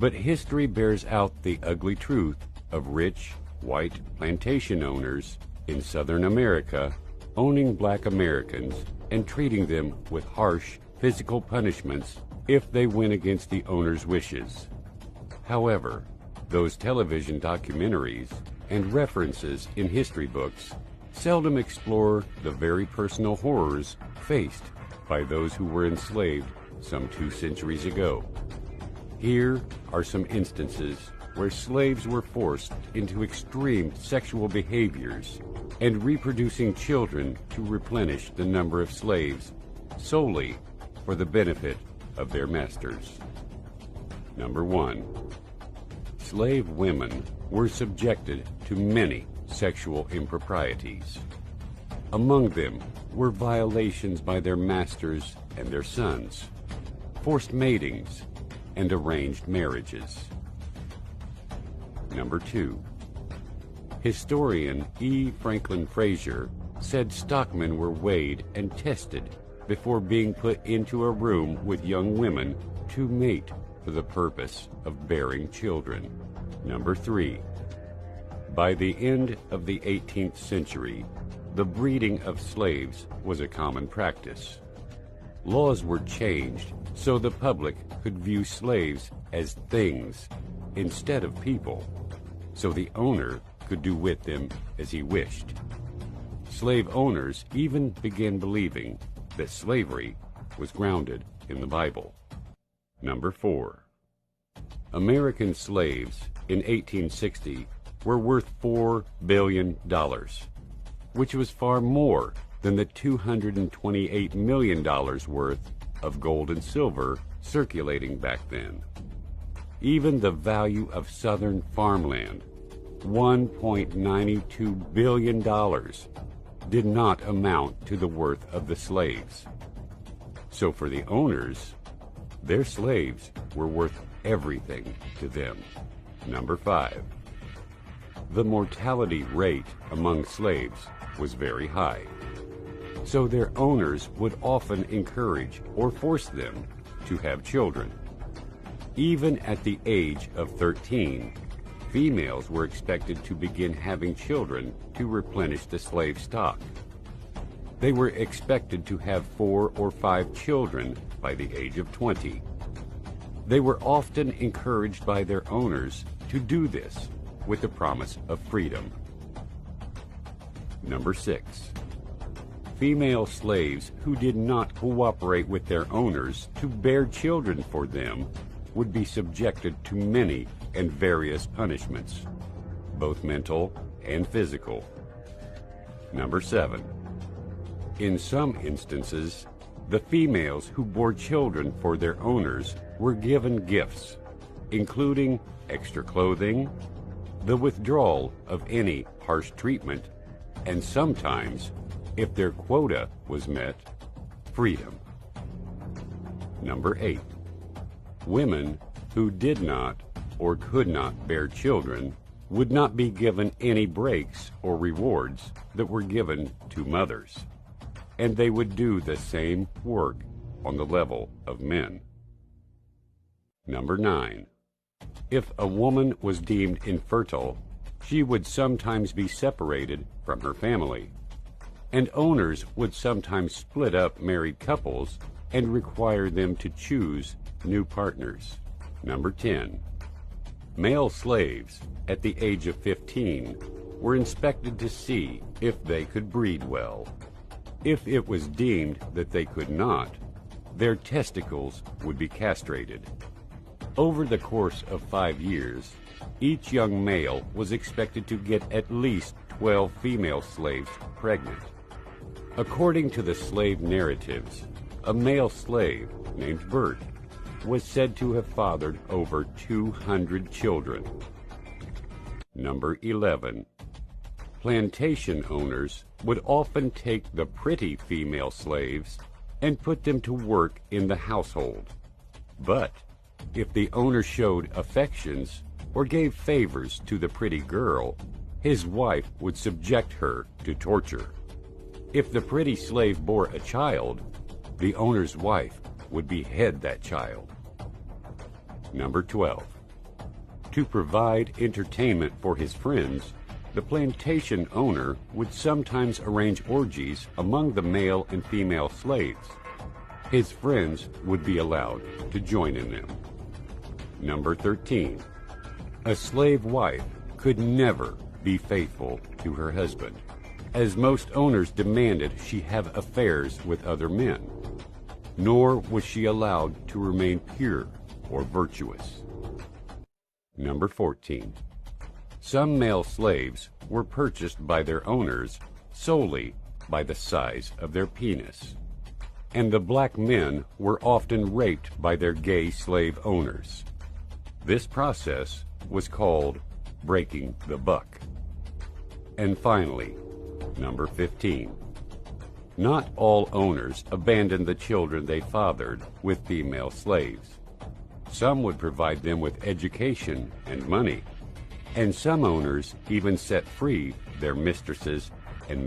But history bears out the ugly truth of rich, white plantation owners in Southern America owning black Americans and treating them with harsh physical punishments if they went against the owner's wishes. However, those television documentaries and references in history books seldom explore the very personal horrors faced by those who were enslaved some 2 centuries ago. Here are some instances where slaves were forced into extreme sexual behaviors and reproducing children to replenish the number of slaves solely for the benefit of their masters. Number 1. Slave women were subjected to many sexual improprieties. Among them were violations by their masters and their sons, forced matings, and arranged marriages. Number 2. Historian E. Franklin Frazier said stockmen were weighed and tested before being put into a room with young women to mate for the purpose of bearing children. Number 3. By the end of the 18th century, the breeding of slaves was a common practice. Laws were changed so the public could view slaves as things instead of people, so the owner could do with them as he wished. Slave owners even began believing that slavery was grounded in the Bible. Number 4. American slaves in 1860 were worth $4 billion, which was far more than the $228 million worth of gold and silver circulating back then. Even the value of southern farmland, $1.92 billion, did not amount to the worth of the slaves. So for the owners, their slaves were worth everything to them. Number 5. The mortality rate among slaves was very high, so their owners would often encourage or force them to have children. Even at the age of 13, females were expected to begin having children to replenish the slave stock. They were expected to have 4 or 5 children by the age of 20. They were often encouraged by their owners to do this with the promise of freedom. Number 6. Female slaves who did not cooperate with their owners to bear children for them would be subjected to many and various punishments, both mental and physical. Number 7. In some instances, the females who bore children for their owners were given gifts, including extra clothing, the withdrawal of any harsh treatment, and sometimes, if their quota was met, freedom. Number 8. Women who did not or could not bear children would not be given any breaks or rewards that were given to mothers, and they would do the same work on the level of men. Number 9. If a woman was deemed infertile, she would sometimes be separated from her family, and owners would sometimes split up married couples and require them to choose new partners. Number 10. Male slaves at the age of 15 were inspected to see if they could breed well. If it was deemed that they could not, their testicles would be castrated. Over the course of 5 years, each young male was expected to get at least 12 female slaves pregnant. According to the slave narratives, a male slave named Bert was said to have fathered over 200 children. Number 11. Plantation owners would often take the pretty female slaves and put them to work in the household. But if the owner showed affections or gave favors to the pretty girl, his wife would subject her to torture. If the pretty slave bore a child, the owner's wife would behead that child. Number 12. To provide entertainment for his friends, the plantation owner would sometimes arrange orgies among the male and female slaves. His friends would be allowed to join in them. Number 13. A slave wife could never be faithful to her husband, as most owners demanded she have affairs with other men, nor was she allowed to remain pure or virtuous. Number 14. Some male slaves were purchased by their owners solely by the size of their penis, and the black men were often raped by their gay slave owners. This process was called breaking the buck. And finally, number 15. Not all owners abandoned the children they fathered with female slaves. Some would provide them with education and money, and some owners even set free their mistresses